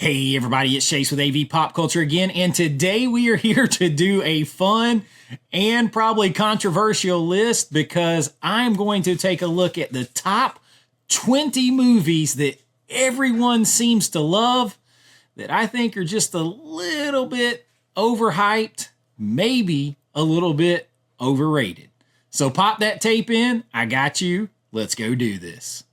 Hey everybody, it's Chase with AV Pop Culture again, and today we are here to do a fun and probably controversial list because I'm going to take a look at the top 20 movies that everyone seems to love that I think are just a little bit overhyped, maybe a little bit overrated. So pop that tape in, I got you, let's go do this.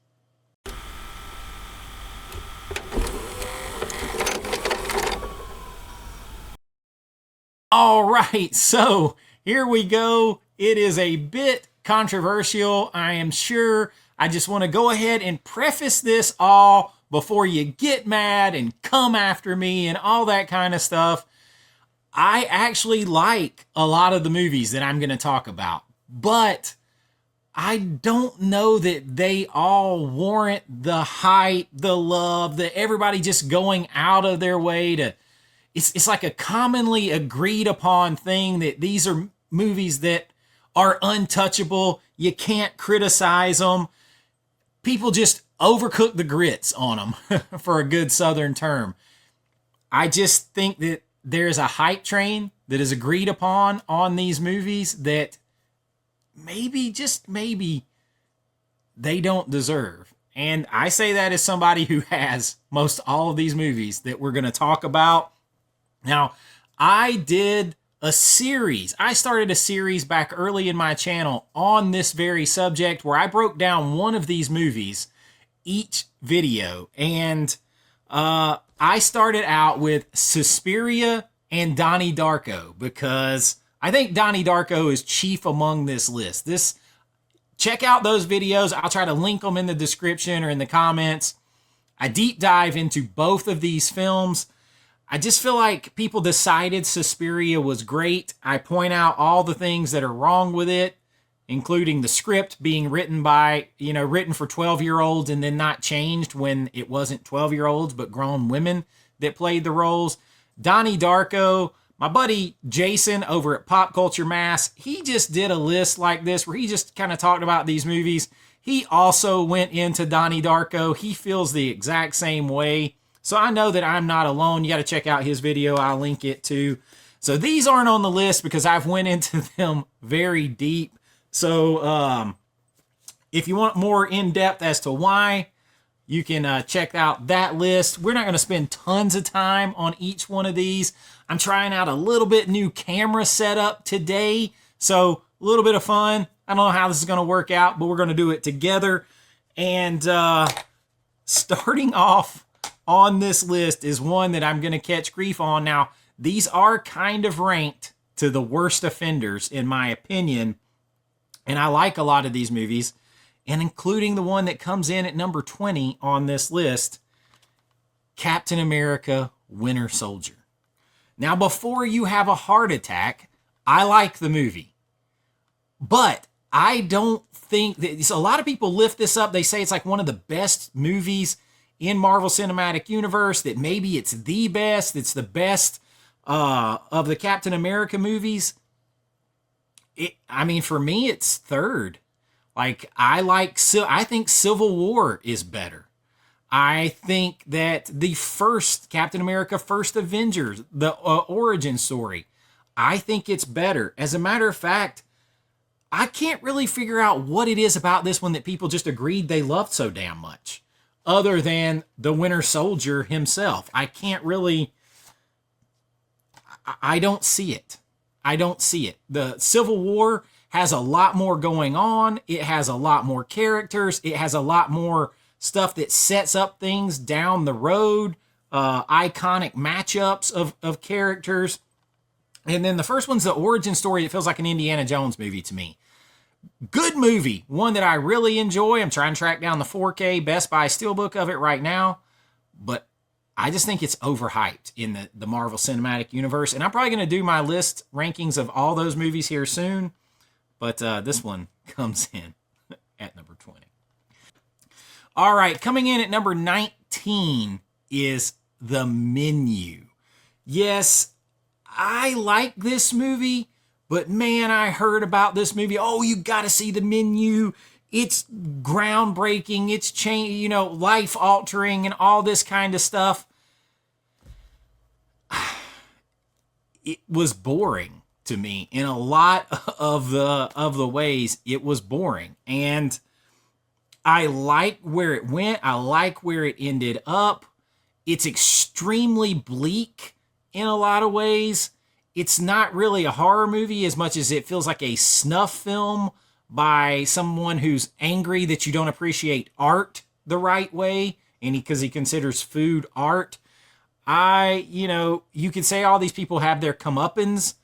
All right, so here we go. It is a bit controversial, I am sure. I just want to go ahead and preface this all before you get mad and come after me and all that kind of stuff. I actually like a lot of the movies that I'm going to talk about, but I don't know that they all warrant the hype, the love, the everybody just going out of their way to... It's like a commonly agreed upon thing that these are movies that are untouchable. You can't criticize them. People just overcook the grits on them, for a good Southern term. I just think that there's a hype train that is agreed upon on these movies that maybe, just maybe, they don't deserve. And I say that as somebody who has most all of these movies that we're going to talk about. Now, I did a series. I started a series back early in my channel on this very subject where I broke down one of these movies each video. And I started out with Suspiria and Donnie Darko because I think Donnie Darko is chief among this list. Check out those videos. I'll try to link them in the description or in the comments. I deep dive into both of these films. I just feel like people decided Suspiria was great. I point out all the things that are wrong with it, including the script being written for 12-year-olds and then not changed when it wasn't 12-year-olds, but grown women that played the roles. Donnie Darko, my buddy Jason over at Pop Culture Mass, he just did a list like this where he just kind of talked about these movies. He also went into Donnie Darko. He feels the exact same way. So I know that I'm not alone. You got to check out his video. I'll link it too. So these aren't on the list because I've went into them very deep. So if you want more in-depth as to why, you can check out that list. We're not going to spend tons of time on each one of these. I'm trying out a little bit new camera setup today. So a little bit of fun. I don't know how this is going to work out, but we're going to do it together. And starting off on this list is one that I'm going to catch grief on. Now, these are kind of ranked to the worst offenders, in my opinion. And I like a lot of these movies, and including the one that comes in at number 20 on this list, Captain America: Winter Soldier. Now, before you have a heart attack, I like the movie. But I don't think that... So a lot of people lift this up. They say it's like one of the best movies in Marvel Cinematic Universe, that maybe it's the best. It's the best of the Captain America movies. For me, it's third. Like, I think Civil War is better. I think that the first Captain America, First Avengers, the origin story, I think it's better. As a matter of fact, I can't really figure out what it is about this one that people just agreed they loved so damn much, other than the Winter Soldier himself. I can't really... I don't see it. I don't see it. The Civil War has a lot more going on. It has a lot more characters. It has a lot more stuff that sets up things down the road. Iconic matchups of characters. And then the first one's the origin story. It feels like an Indiana Jones movie to me. Good movie. One that I really enjoy. I'm trying to track down the 4K Best Buy Steelbook of it right now. But I just think it's overhyped in the Marvel Cinematic Universe. And I'm probably going to do my list rankings of all those movies here soon. But this one comes in at number 20. All right, coming in at number 19 is The Menu. Yes, I like this movie. But man, I heard about this movie. Oh, you got to see The Menu. It's groundbreaking. It's life altering and all this kind of stuff. it was boring to me in a lot of the ways. It was boring, and I like where it went. I like where it ended up. It's extremely bleak in a lot of ways. It's not really a horror movie as much as it feels like a snuff film by someone who's angry that you don't appreciate art the right way, and because he considers food art. You could say all these people have their comeuppance,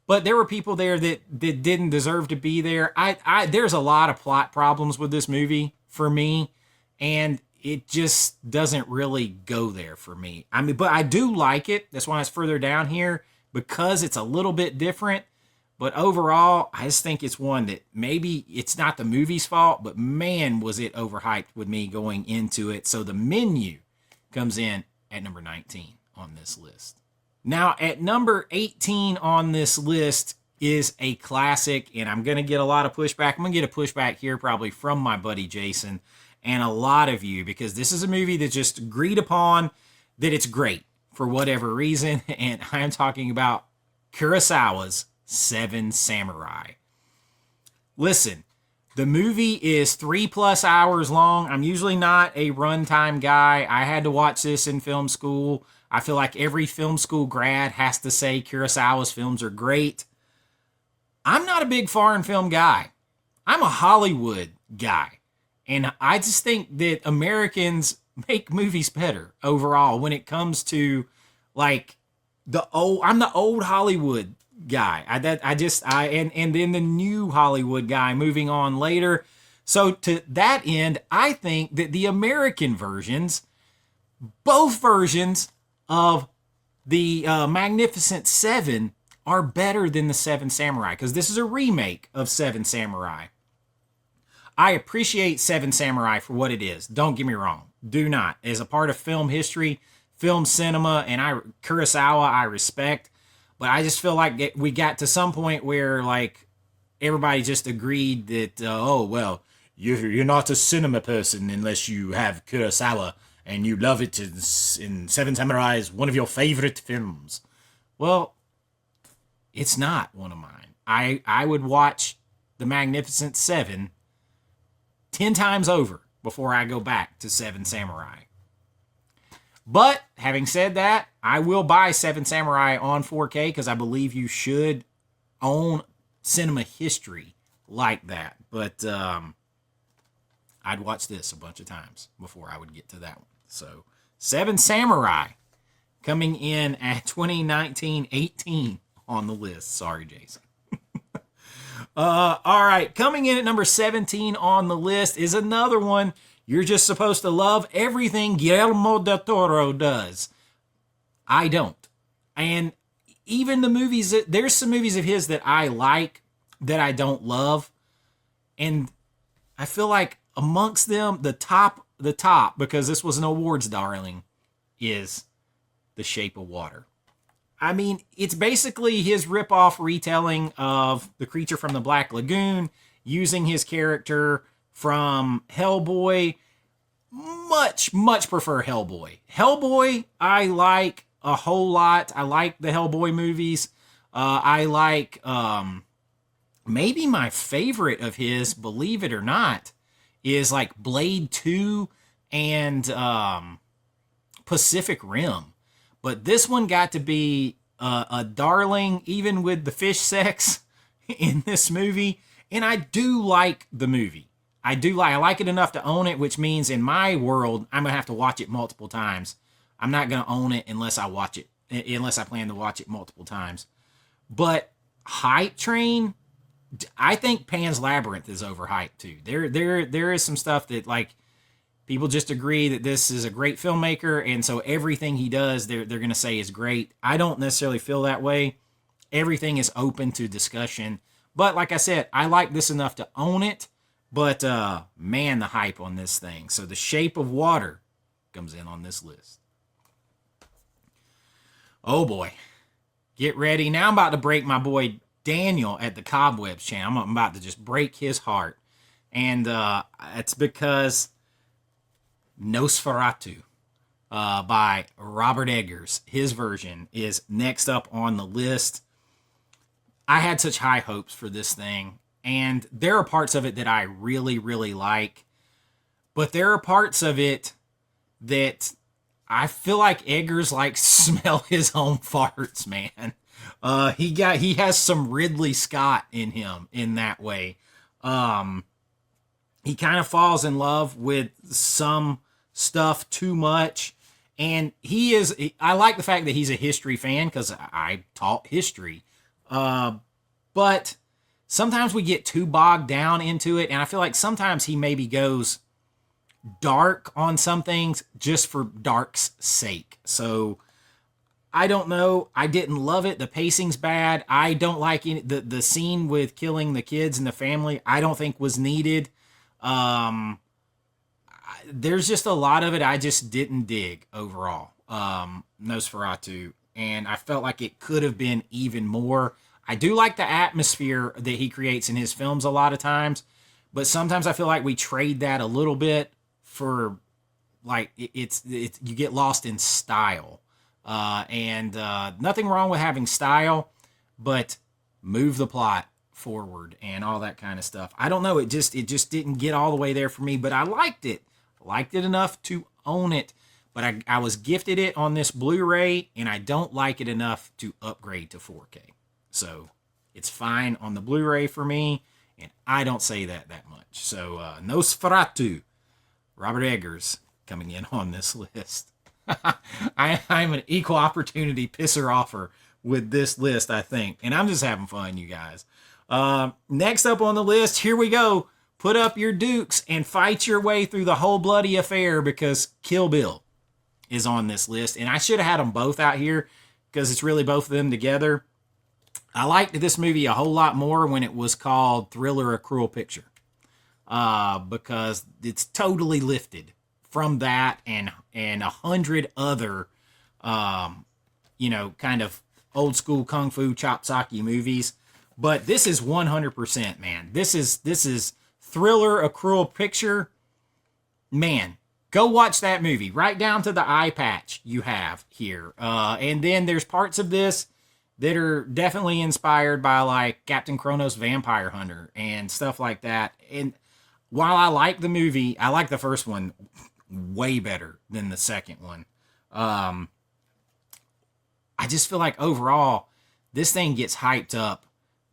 but there were people there that didn't deserve to be there. There's a lot of plot problems with this movie for me, and it just doesn't really go there for me. I mean, but I do like it. That's why it's further down here, because it's a little bit different. But overall, I just think it's one that maybe it's not the movie's fault, but man, was it overhyped with me going into it. So The Menu comes in at number 19 on this list. Now, at number 18 on this list is a classic, and I'm going to get a lot of pushback. I'm going to get a pushback here probably from my buddy Jason and a lot of you, because this is a movie that just agreed upon that it's great for whatever reason, and I am talking about Kurosawa's Seven Samurai. Listen, the movie is 3+ hours long. I'm usually not a runtime guy. I had to watch this in film school. I feel like every film school grad has to say Kurosawa's films are great. I'm not a big foreign film guy. I'm a Hollywood guy. And I just think that Americans make movies better overall when it comes to like I'm the old Hollywood guy. And then the new Hollywood guy moving on later. So to that end, I think that the American versions, both versions of the Magnificent Seven, are better than the Seven Samurai, because this is a remake of Seven Samurai. I appreciate Seven Samurai for what it is. Don't get me wrong. Do not. As a part of film history, film cinema, and Kurosawa, I respect. But I just feel like we got to some point where like everybody just agreed that, you're not a cinema person unless you have Kurosawa and you love it in Seven Samurai is one of your favorite films. Well, it's not one of mine. I would watch The Magnificent Seven 10 times over before I go back to Seven Samurai. But having said that, I will buy Seven Samurai on 4K because I believe you should own cinema history like that. But I'd watch this a bunch of times before I would get to that one. So Seven Samurai coming in at 2019-18 on the list. Sorry, Jason. All right, coming in at number 17 on the list is another one you're just supposed to love everything Guillermo del Toro does. I don't. And even the movies, there's some movies of his that I like that I don't love. And I feel like amongst them, the top, because this was an awards darling, is The Shape of Water. I mean, it's basically his rip-off retelling of The Creature from the Black Lagoon, using his character from Hellboy. Much, much prefer Hellboy. Hellboy, I like a whole lot. I like the Hellboy movies. I like, maybe my favorite of his, believe it or not, is like Blade 2 and Pacific Rim. But this one got to be a darling, even with the fish sex in this movie. And I do like the movie. I like it enough to own it, which means in my world, I'm going to have to watch it multiple times. I'm not going to own it unless I plan to watch it multiple times. But Hype Train, I think Pan's Labyrinth is overhyped too. There is some stuff that like people just agree that this is a great filmmaker, and so everything he does, they're going to say is great. I don't necessarily feel that way. Everything is open to discussion. But like I said, I like this enough to own it. But man, the hype on this thing. So The Shape of Water comes in on this list. Oh boy. Get ready. Now I'm about to break my boy Daniel at the Cobwebs channel. I'm about to just break his heart. And it's because Nosferatu by Robert Eggers. His version is next up on the list. I had such high hopes for this thing, and there are parts of it that I really, really like, but there are parts of it that I feel like Eggers likes to smell his own farts, man. He has some Ridley Scott in him in that way. He kind of falls in love with some stuff too much. And I like the fact that he's a history fan because I taught history. But sometimes we get too bogged down into it. And I feel like sometimes he maybe goes dark on some things just for dark's sake. So I don't know. I didn't love it. The pacing's bad. I don't like the scene with killing the kids and the family. I don't think was needed. There's just a lot of it I just didn't dig overall. Nosferatu. And I felt like it could have been even more. I do like the atmosphere that he creates in his films a lot of times, but sometimes I feel like we trade that a little bit for like it's you get lost in style. And nothing wrong with having style, but move the plot forward and all that kind of stuff. I don't know. It just didn't get all the way there for me, but I liked it. Liked it enough to own it, but I was gifted it on this Blu-ray, and I don't like it enough to upgrade to 4K. So it's fine on the Blu-ray for me, and I don't say that much. So Nosferatu, Robert Eggers, coming in on this list. I'm an equal opportunity pisser offer with this list, I think, and I'm just having fun, you guys. Next up on the list, here we go. Put up your dukes and fight your way through the whole bloody affair because Kill Bill is on this list. And I should have had them both out here because it's really both of them together. I liked this movie a whole lot more when it was called Thriller: A Cruel Picture because it's totally lifted from that and 100 other, kind of old school kung fu chopsaki movies. But this is 100%, man. This is Thriller: A Cruel Picture. Man, go watch that movie right down to the eye patch you have here. And then there's parts of this that are definitely inspired by like Captain Kronos Vampire Hunter and stuff like that. And while I like the movie, I like the first one way better than the second one. I just feel like overall, this thing gets hyped up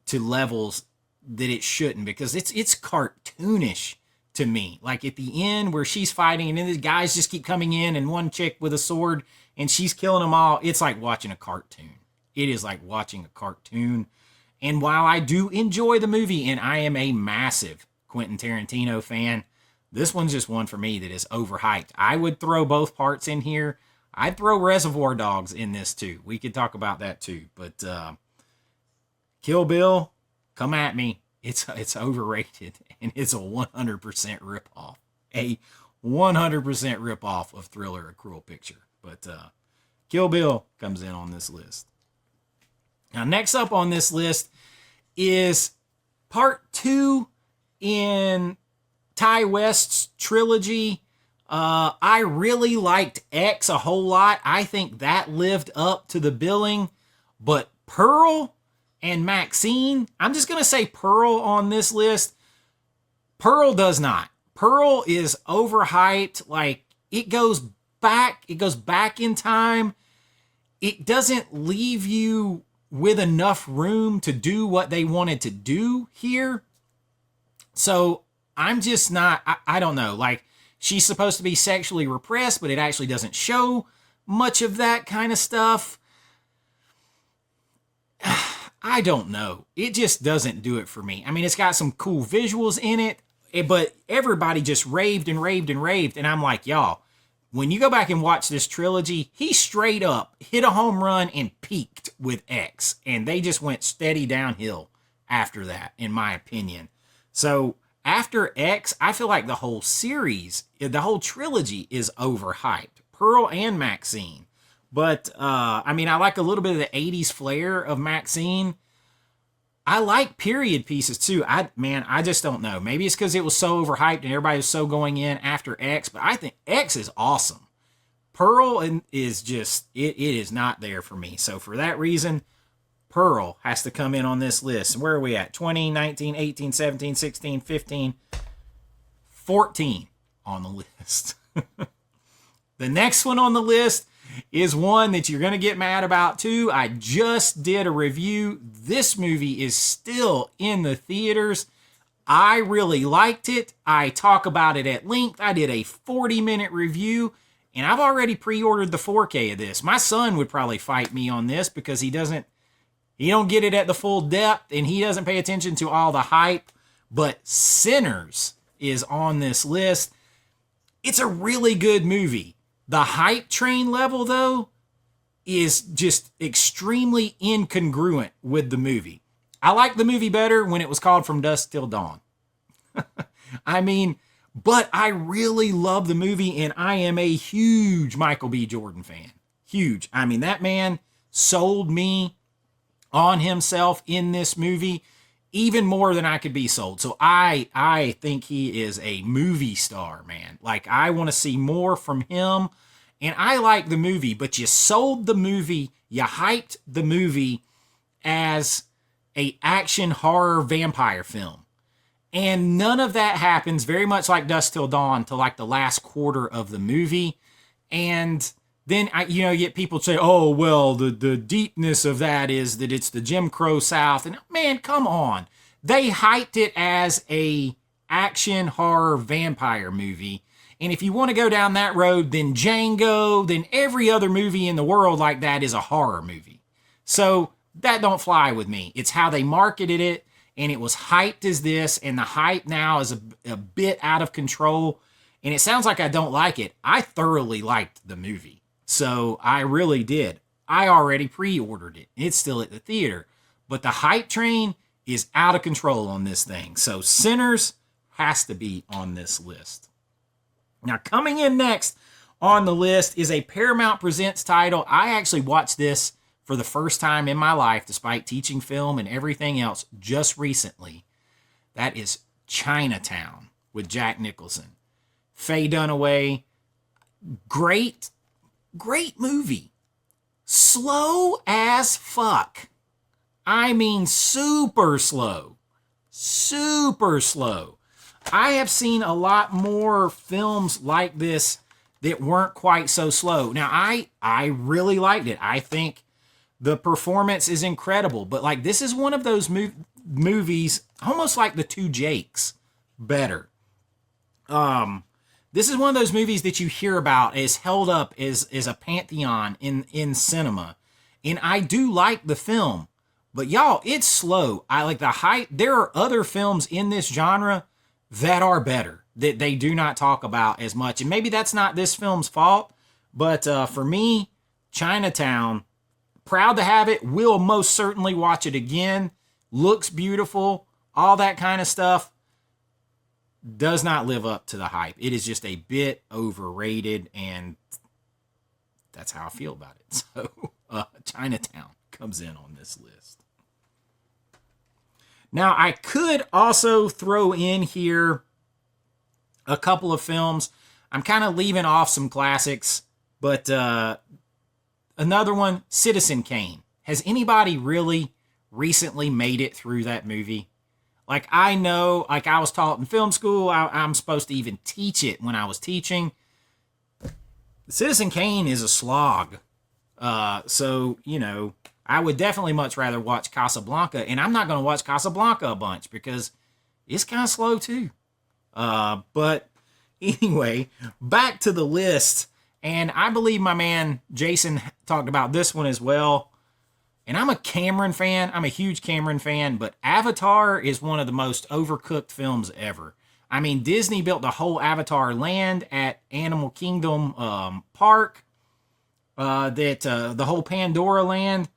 to levels that it shouldn't because it's cartoonish to me. Like at the end where she's fighting and then the guys just keep coming in and one chick with a sword and she's killing them all. It's like watching a cartoon. It is like watching a cartoon. And while I do enjoy the movie and I am a massive Quentin Tarantino fan, this one's just one for me that is overhyped. I would throw both parts in here. I'd throw Reservoir Dogs in this too. We could talk about that too. But Kill Bill, come at me. It's overrated, and it's a 100% ripoff. A 100% ripoff of Thriller: A Cruel Picture. But Kill Bill comes in on this list. Now, next up on this list is part 2 in Ty West's trilogy. I really liked X a whole lot. I think that lived up to the billing, but Pearl and Maxine, I'm just going to say Pearl on this list. Pearl does not. Pearl is overhyped. Like it goes back in time. It doesn't leave you with enough room to do what they wanted to do here. So I'm just not, I don't know. Like she's supposed to be sexually repressed, but it actually doesn't show much of that kind of stuff. I don't know. It just doesn't do it for me. I mean, it's got some cool visuals in it, but everybody just raved and raved and raved. And I'm like, y'all, when you go back and watch this trilogy, he straight up hit a home run and peaked with X. And they just went steady downhill after that, in my opinion. So after X, I feel like the whole series, the whole trilogy is overhyped. Pearl and Maxine. But, I mean, I like a little bit of the 80s flair of Maxine. I like period pieces, too. I just don't know. Maybe it's because it was so overhyped and everybody was so going in after X, but I think X is awesome. Pearl is just, it is not there for me. So for that reason, Pearl has to come in on this list. Where are we at? 20, 19, 18, 17, 16, 15, 14 on the list. The next one on the list is one that you're going to get mad about too. I just did a review. This movie is still in the theaters. I really liked it. I talk about it at length. I did a 40-minute review, and I've already pre-ordered the 4K of this. My son would probably fight me on this because he don't get it at the full depth, and he doesn't pay attention to all the hype. But Sinners is on this list. It's a really good movie. The hype train level, though, is just extremely incongruent with the movie. I like the movie better when it was called From Dusk Till Dawn. I mean, but I really love the movie, and I am a huge Michael B. Jordan fan. Huge. I mean, that man sold me on himself in this movie even more than I could be sold. So I think he is a movie star, man. Like, I want to see more from him. And I like the movie, but you sold the movie, you hyped the movie as a action horror vampire film. And none of that happens, very much like Dusk Till Dawn, to like the last quarter of the movie. And then, you get people say, oh, well, the deepness of that is that it's the Jim Crow South. And man, come on. They hyped it as a action horror vampire movie. And if you want to go down that road, then Django, then every other movie in the world like that is a horror movie. So that don't fly with me. It's how they marketed it, and it was hyped as this, and the hype now is a bit out of control. And it sounds like I don't like it. I thoroughly liked the movie. So I really did. I already pre-ordered it. It's still at the theater. But the hype train is out of control on this thing. So Sinners has to be on this list. Now, coming in next on the list is a Paramount Presents title. I actually watched this for the first time in my life, despite teaching film and everything else, just recently. That is Chinatown with Jack Nicholson. Faye Dunaway. Great movie. Slow as fuck. I mean, super slow. Super slow. I have seen a lot more films like this that weren't quite so slow. Now, I really liked it. I think the performance is incredible. But like, this is one of those movies, almost like The Two Jakes, better. This is one of those movies that you hear about as held up as a pantheon in cinema. And I do like the film. But y'all, it's slow. I like the hype. There are other films in this genre that are better, that they do not talk about as much. And maybe that's not this film's fault. But for me, Chinatown, proud to have it. Will most certainly watch it again. Looks beautiful. All that kind of stuff. Does not live up to the hype. It is just a bit overrated, and that's how I feel about it. So Chinatown comes in on this list. Now, I could also throw in here a couple of films. I'm kind of leaving off some classics, but another one, Citizen Kane. Has anybody really recently made it through that movie? Like, I know, like I was taught in film school, I'm supposed to even teach it when I was teaching. Citizen Kane is a slog. So, I would definitely much rather watch Casablanca, and I'm not going to watch Casablanca a bunch because it's kind of slow too. But anyway, back to the list, and I believe my man Jason talked about this one as well. And I'm a Cameron fan. I'm a huge Cameron fan, but Avatar is one of the most overcooked films ever. I mean, Disney built the whole Avatar land at Animal Kingdom Park, the whole Pandora land.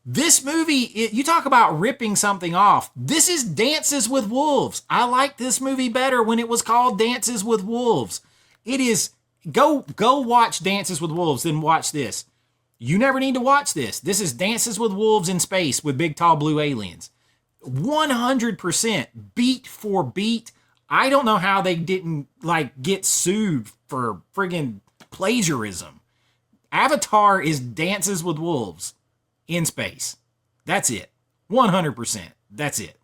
This movie, you talk about ripping something off. This is Dances with Wolves. I like this movie better when it was called Dances with Wolves. It is, go watch Dances with Wolves, then watch this. You never need to watch this. This is Dances with Wolves in space with big, tall, blue aliens. 100% beat for beat. I don't know how they didn't, get sued for friggin' plagiarism. Avatar is Dances with Wolves in space. That's it. 100%. That's it.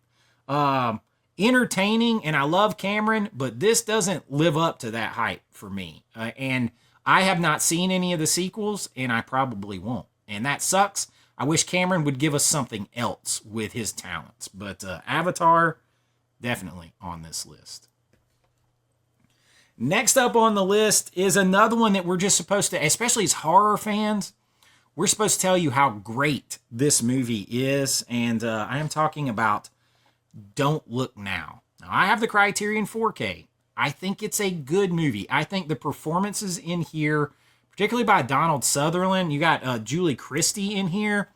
Entertaining, and I love Cameron, but this doesn't live up to that hype for me. And I have not seen any of the sequels, and I probably won't. And that sucks. I wish Cameron would give us something else with his talents. But Avatar, definitely on this list. Next up on the list is another one that we're just supposed to, especially as horror fans, we're supposed to tell you how great this movie is. And I am talking about Don't Look Now. Now, I have the Criterion 4K. I think it's a good movie. I think the performances in here, particularly by Donald Sutherland, you got Julie Christie in here.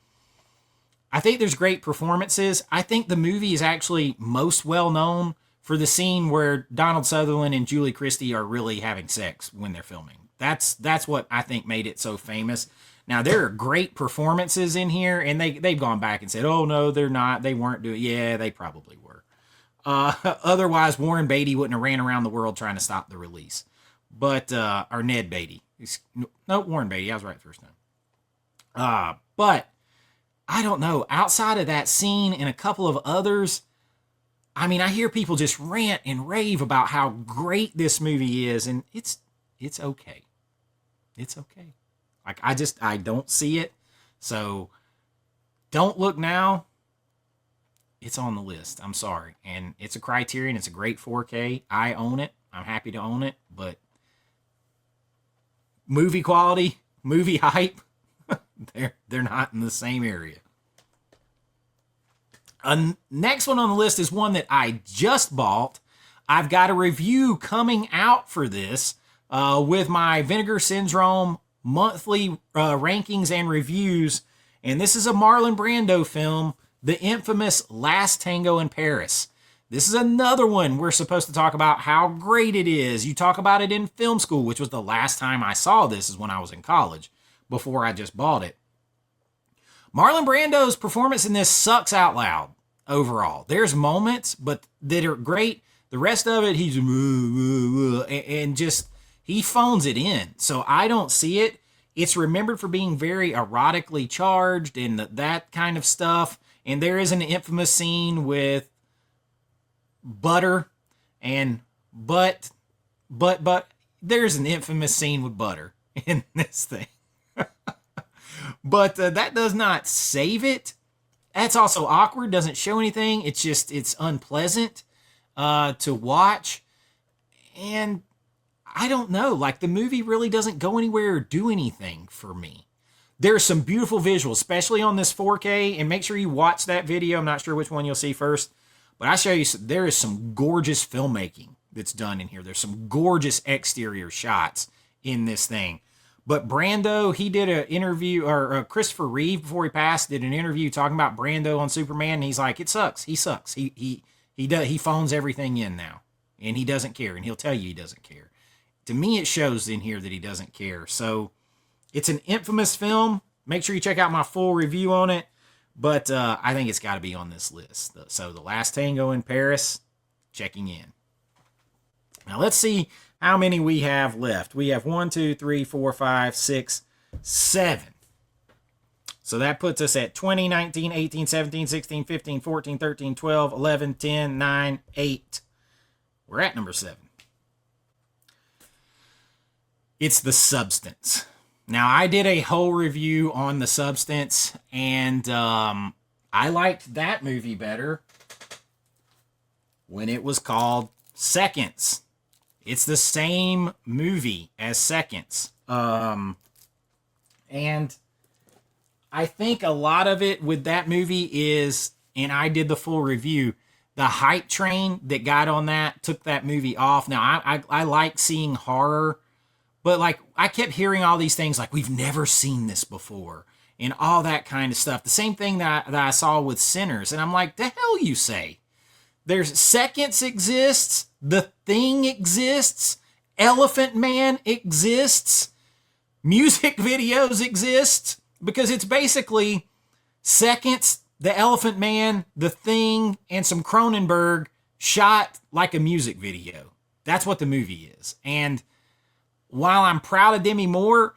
I think there's great performances. I think the movie is actually most well known for the scene where Donald Sutherland and Julie Christie are really having sex when they're filming. That's what I think made it so famous. Now, there are great performances in here, and they've gone back and said, oh, no, they're not. They weren't doing it. Yeah, they probably were. Otherwise, Warren Beatty wouldn't have ran around the world trying to stop the release. But, or Ned Beatty. No, Warren Beatty. I was right the first time. But, I don't know. Outside of that scene and a couple of others, I mean, I hear people just rant and rave about how great this movie is, and it's okay. It's okay. Like, I don't see it. So, Don't Look Now, it's on the list. I'm sorry. And it's a Criterion. It's a great 4K. I own it. I'm happy to own it. But movie quality, movie hype, they're not in the same area. Next one on the list is one that I just bought. I've got a review coming out for this with my Vinegar Syndrome monthly rankings and reviews. And this is a Marlon Brando film, the infamous Last Tango in Paris. This is another one we're supposed to talk about how great it is. You talk about it in film school, which was the last time I saw this is when I was in college, before I just bought it. Marlon Brando's performance in this sucks out loud overall. There's moments, but that are great. The rest of it, he's and just, he phones it in. So I don't see it. It's remembered for being very erotically charged and that kind of stuff. And there is an infamous scene with butter and but there's an infamous scene with butter in this thing. But that does not save it. That's also awkward, doesn't show anything. It's just, it's unpleasant to watch. And I don't know, like the movie really doesn't go anywhere or do anything for me. There's some beautiful visuals, especially on this 4K, and make sure you watch that video. I'm not sure which one you'll see first, but I show you, there is some gorgeous filmmaking that's done in here. There's some gorgeous exterior shots in this thing. But Brando, he did an interview, or Christopher Reeve, before he passed, did an interview talking about Brando on Superman, and he's like, it sucks. He sucks. He phones everything in now, and he doesn't care, and he'll tell you he doesn't care. To me, it shows in here that he doesn't care. So it's an infamous film. Make sure you check out my full review on it. But I think it's got to be on this list. So The Last Tango in Paris, checking in. Now let's see how many we have left. We have 1, 2, 3, 4, 5, 6, 7. So that puts us at 20, 19, 18, 17, 16, 15, 14, 13, 12, 11, 10, 9, 8. We're at number 7. It's The Substance. Now, I did a whole review on The Substance, and I liked that movie better when it was called Seconds. It's the same movie as Seconds. And I think a lot of it with that movie is, and I did the full review, the hype train that got on that took that movie off. Now, I like seeing horror, but like I kept hearing all these things like, we've never seen this before, and all that kind of stuff. The same thing that I saw with Sinners, and I'm like, the hell you say? There's Seconds exists, The Thing exists, Elephant Man exists, music videos exist, because it's basically Seconds, The Elephant Man, The Thing, and some Cronenberg shot like a music video. That's what the movie is. And while I'm proud of Demi Moore,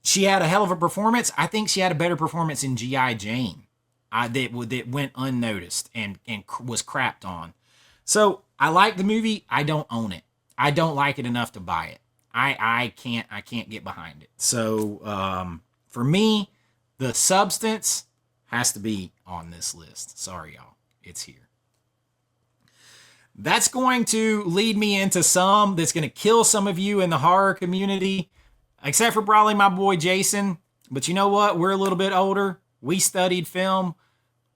she had a hell of a performance. I think she had a better performance in G.I. Jane that went unnoticed and was crapped on. So I like the movie. I don't own it. I don't like it enough to buy it. I can't get behind it. So for me, the substance has to be on this list. Sorry, y'all. It's here. That's going to lead me into some that's going to kill some of you in the horror community, except for probably my boy Jason. But you know what? We're a little bit older. We studied film.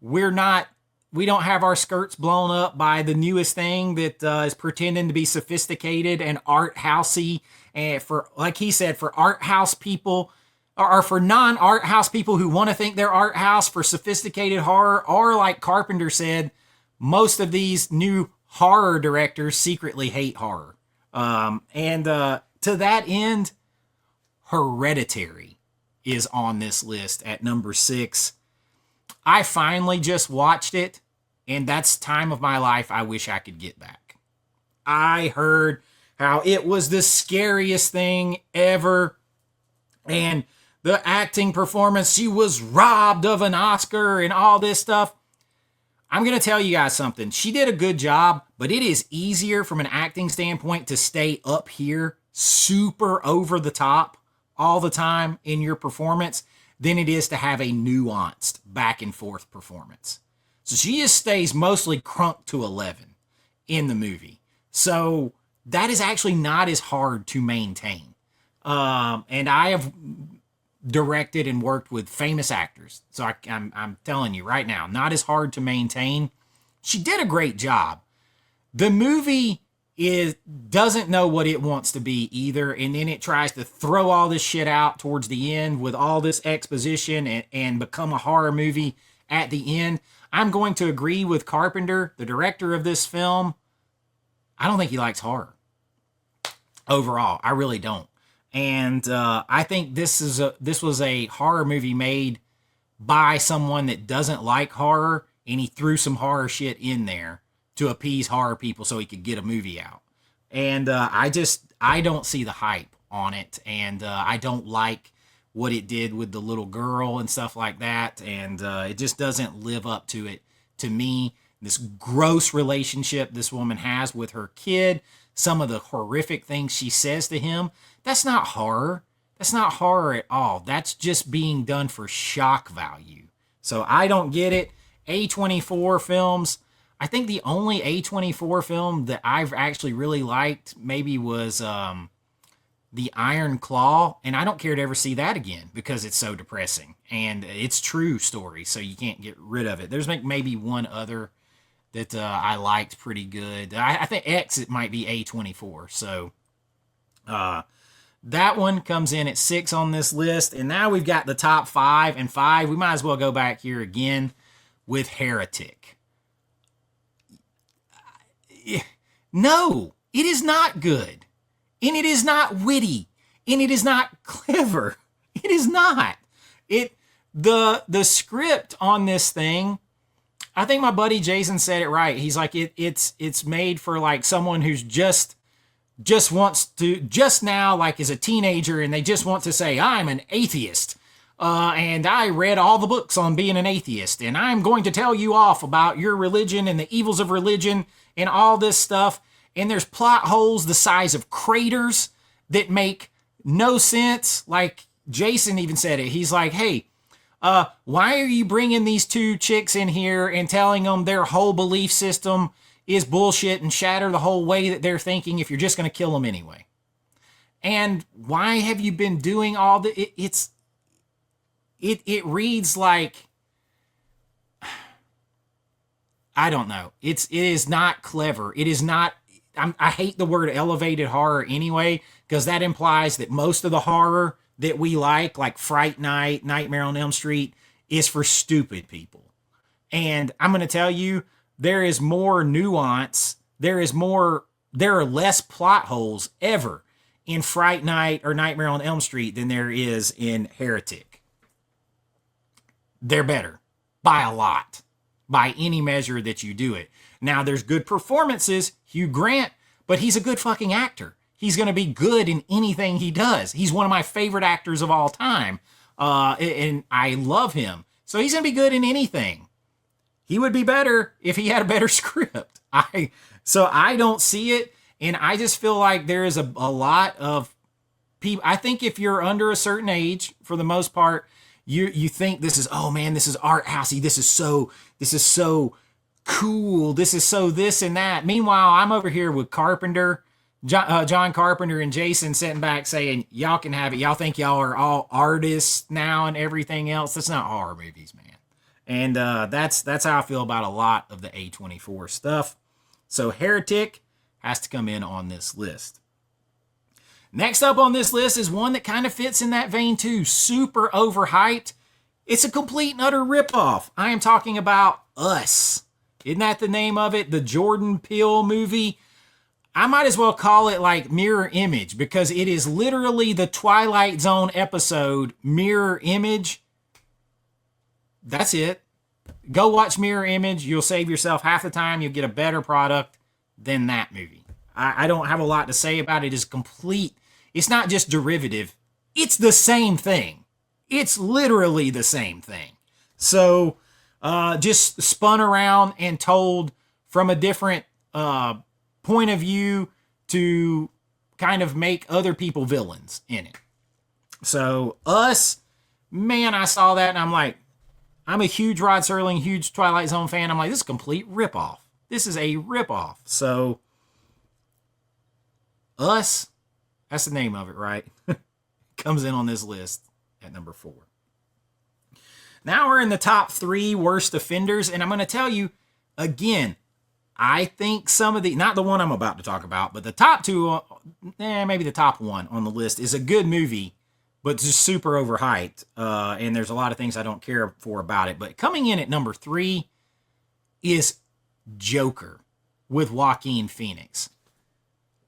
We don't have our skirts blown up by the newest thing that is pretending to be sophisticated and art housey. And for, like he said, for art house people, or for non-art house people who want to think they're art house for sophisticated horror, or like Carpenter said, most of these new horror directors secretly hate horror. To that end, Hereditary is on this list at number 6. I finally just watched it, and that's time of my life I wish I could get back. I heard how it was the scariest thing ever, and the acting performance, she was robbed of an Oscar and all this stuff. I'm going to tell you guys something. She did a good job, but it is easier from an acting standpoint to stay up here super over the top all the time in your performance than it is to have a nuanced back and forth performance. So she just stays mostly crunk to 11 in the movie. So that is actually not as hard to maintain. And I have directed and worked with famous actors. So I'm telling you right now, not as hard to maintain. She did a great job. The movie doesn't know what it wants to be either, and then it tries to throw all this shit out towards the end with all this exposition and become a horror movie at the end. I'm going to agree with Carpenter, the director of this film. I don't think he likes horror. Overall, I really don't. And I think this was a horror movie made by someone that doesn't like horror, and he threw some horror shit in there to appease horror people so he could get a movie out. And I don't see the hype on it, and I don't like what it did with the little girl and stuff like that, and it just doesn't live up to it to me. This gross relationship this woman has with her kid, some of the horrific things she says to him, that's not horror. That's not horror at all. That's just being done for shock value. So I don't get it. A24 films, I think the only A24 film that I've actually really liked maybe was The Iron Claw, and I don't care to ever see that again because it's so depressing. And it's true story, so you can't get rid of it. There's maybe one other that I liked pretty good. I think Exit might be A24. So that one comes in at 6 on this list. And now we've got the top 5. And 5, we might as well go back here again with Heretic. No, it is not good. And it is not witty. And it is not clever. It is not. The script on this thing, I think my buddy Jason said it right. He's like, it's made for like someone who's just wants to, just now, like as a teenager, and they just want to say, I'm an atheist. And I read all the books on being an atheist, and I'm going to tell you off about your religion and the evils of religion and all this stuff. And there's plot holes the size of craters that make no sense. Like Jason even said it. He's like, hey, why are you bringing these two chicks in here and telling them their whole belief system is bullshit and shatter the whole way that they're thinking if you're just going to kill them anyway? And why have you been doing all the... It reads like... I don't know. It is not clever. It is not... I hate the word elevated horror anyway, because that implies that most of the horror that we like Fright Night, Nightmare on Elm Street, is for stupid people. And I'm going to tell you, there is more nuance. There are less plot holes ever in Fright Night or Nightmare on Elm Street than there is in Heretic. They're better by a lot, by any measure that you do it. Now, there's good performances, Hugh Grant, but he's a good fucking actor. he's going to be good in anything he does. He's one of my favorite actors of all time. And I love him. So he's going to be good in anything. He would be better if he had a better script. So I don't see it. And I just feel like there is a lot of people. I think if you're under a certain age, for the most part, you think this is, oh man, this is art housey. This is so cool. This is so this and that. Meanwhile, I'm over here with Carpenter, John Carpenter and Jason sitting back saying, y'all can have it. Y'all think y'all are all artists now and everything else. That's not horror movies, man. And that's how I feel about a lot of the A24 stuff. So Heretic has to come in on this list. Next up on this list is one that kind of fits in that vein too. Super overhyped. It's a complete and utter ripoff. I am talking about Us. Isn't that the name of it? The Jordan Peele movie. I might as well call it like Mirror Image, because it is literally the Twilight Zone episode Mirror Image. That's it. Go watch Mirror Image. You'll save yourself half the time. You'll get a better product than that movie. I don't have a lot to say about it. It's complete. It's not just derivative. It's the same thing. It's literally the same thing. So just spun around and told from a different point of view to kind of make other people villains in it. So Us, man, I saw that and I'm like, I'm a huge Rod Serling, huge Twilight Zone fan. I'm like, this is a complete ripoff. This is a ripoff. So Us, that's the name of it, right? Comes in on this list at number 4. Now we're in the top 3 worst offenders, and I'm going to tell you, again, I think some of the, not the one I'm about to talk about, but the top 2, maybe the top 1 on the list is a good movie, but just super overhyped, and there's a lot of things I don't care for about it. But coming in at number 3 is Joker with Joaquin Phoenix.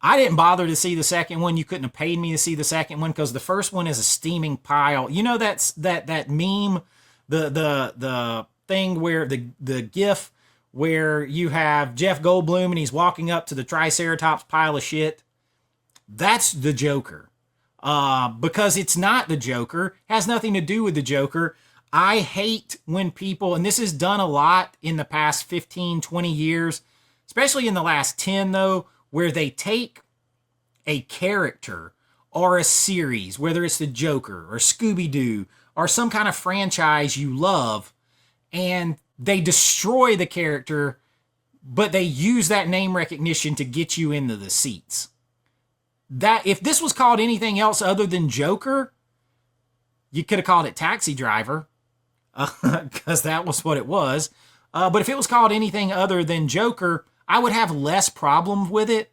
I didn't bother to see the second one. You couldn't have paid me to see the second one because the first one is a steaming pile. You know that meme, the thing where the GIF where you have Jeff Goldblum and he's walking up to the Triceratops pile of shit. That's the Joker. Because it's not the Joker, has nothing to do with the Joker. I hate when people, and this is done a lot in the past 15, 20 years, especially in the last 10 though, where they take a character or a series, whether it's the Joker or Scooby-Doo or some kind of franchise you love, and they destroy the character, but they use that name recognition to get you into the seats. That if this was called anything else other than Joker, you could have called it Taxi Driver, because that was what it was. But if it was called anything other than Joker, I would have less problem with it.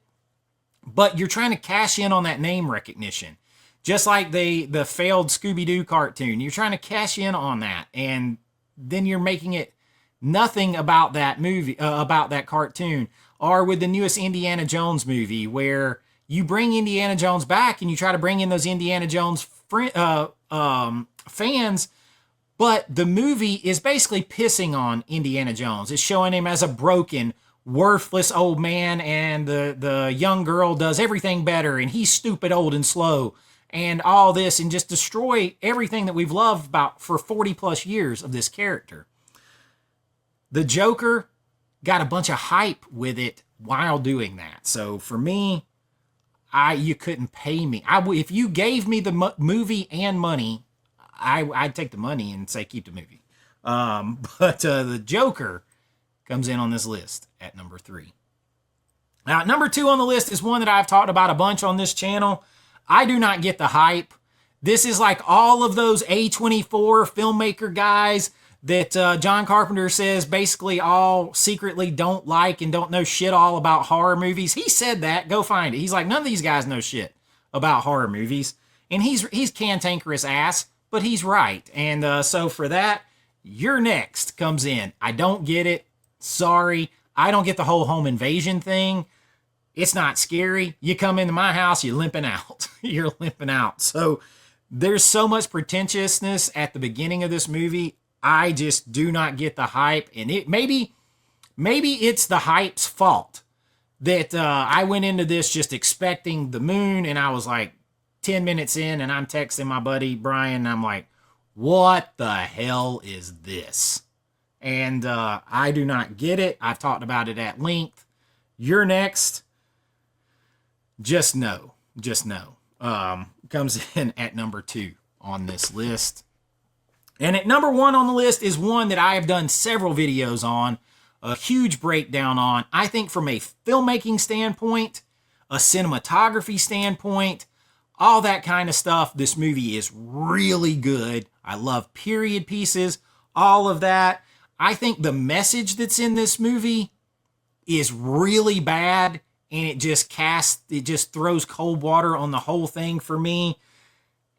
But you're trying to cash in on that name recognition. Just like the failed Scooby-Doo cartoon. You're trying to cash in on that. And then you're making it nothing about that movie, about that cartoon. Or with the newest Indiana Jones movie, where you bring Indiana Jones back and you try to bring in those Indiana Jones fans, but the movie is basically pissing on Indiana Jones. It's showing him as a broken, worthless old man, and the young girl does everything better, and he's stupid, old, and slow, and all this, and just destroy everything that we've loved about for 40 plus years of this character. The Joker got a bunch of hype with it while doing that. So for me, you couldn't pay me. If you gave me the movie and money, I'd take the money and say keep the movie. But the Joker comes in on this list at number 3. Now, number 2 on the list is one that I've talked about a bunch on this channel. I do not get the hype. This is like all of those A24 filmmaker guys that John Carpenter says basically all secretly don't like and don't know shit all about horror movies. He said that. Go find it. He's like, none of these guys know shit about horror movies. And he's cantankerous ass, but he's right. And so for that, You're Next comes in. I don't get it. Sorry. I don't get the whole home invasion thing. It's not scary. You come into my house, you're limping out. You're limping out. So there's so much pretentiousness at the beginning of this movie. I just do not get the hype. And maybe it's the hype's fault. that I went into this just expecting the moon, and I was like 10 minutes in, and I'm texting my buddy Brian, and I'm like, what the hell is this? And I do not get it. I've talked about it at length. You're next. Just know. Comes in at number 2 on this list. And at number 1 on the list is one that I have done several videos on, a huge breakdown on. I think from a filmmaking standpoint, a cinematography standpoint, all that kind of stuff, this movie is really good. I love period pieces, all of that. I think the message that's in this movie is really bad, and it just throws cold water on the whole thing for me.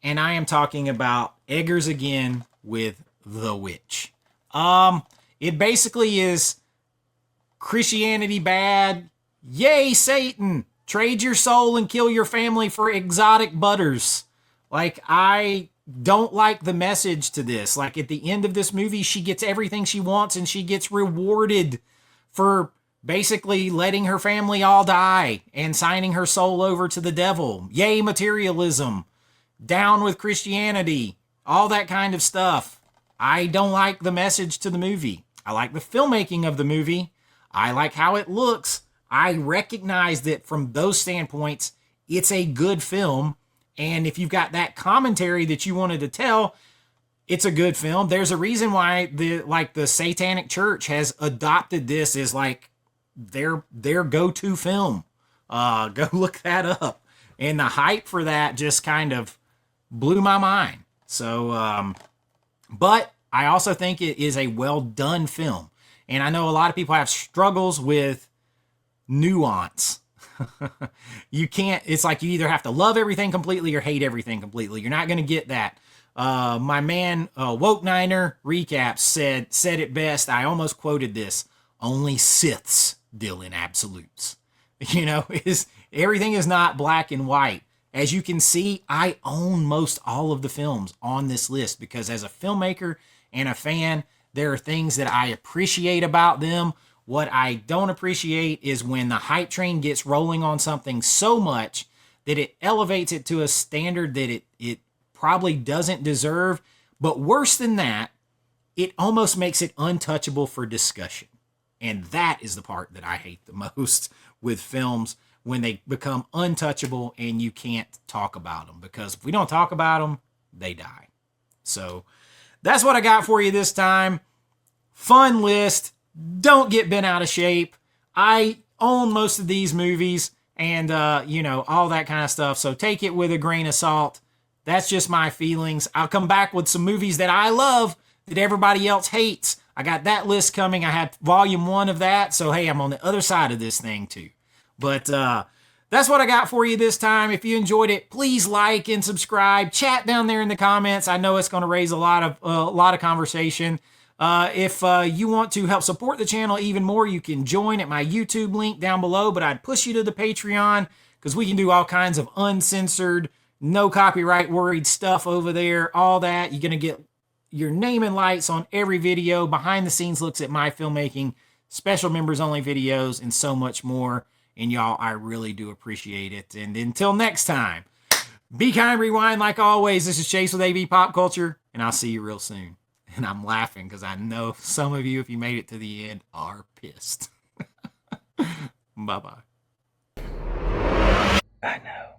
And I am talking about Eggers Again with The Witch. It basically is Christianity bad. Yay, Satan! Trade your soul and kill your family for exotic butters. Like, I don't like the message to this. Like, at the end of this movie, she gets everything she wants, and she gets rewarded for basically letting her family all die and signing her soul over to the devil. Yay, materialism. Down with Christianity. All that kind of stuff. I don't like the message to the movie. I like the filmmaking of the movie. I like how it looks. I recognize that from those standpoints, it's a good film. And if you've got that commentary that you wanted to tell, it's a good film. There's a reason why the Satanic Church has adopted this as like their go-to film. Go look that up. And the hype for that just kind of blew my mind. So, but I also think it is a well done film. And I know a lot of people have struggles with nuance. It's like you either have to love everything completely or hate everything completely. You're not going to get that. My man, Woke Niner Recaps said it best. I almost quoted this. Only Siths deal in absolutes. You know, everything is not black and white. As you can see, I own most all of the films on this list because as a filmmaker and a fan, there are things that I appreciate about them. What I don't appreciate is when the hype train gets rolling on something so much that it elevates it to a standard that it probably doesn't deserve. But worse than that, it almost makes it untouchable for discussion. And that is the part that I hate the most with films, when they become untouchable and you can't talk about them. Because if we don't talk about them, they die. So that's what I got for you this time. Fun list. Don't get bent out of shape. I own most of these movies and, all that kind of stuff. So take it with a grain of salt. That's just my feelings. I'll come back with some movies that I love that everybody else hates. I got that list coming. I had volume 1 of that. So, hey, I'm on the other side of this thing too. But that's what I got for you this time. If you enjoyed it, please like and subscribe. Chat down there in the comments. I know it's going to raise a lot of conversation. If you want to help support the channel even more, you can join at my YouTube link down below. But I'd push you to the Patreon because we can do all kinds of uncensored, no copyright worried stuff over there. All that. You're going to get your name and lights on every video, behind the scenes looks at my filmmaking, special members only videos, and so much more. And y'all, I really do appreciate it. And until next time, be kind, rewind like always. This is Chase with AV Pop Culture, and I'll see you real soon. And I'm laughing because I know some of you, if you made it to the end, are pissed. Bye-bye. I know.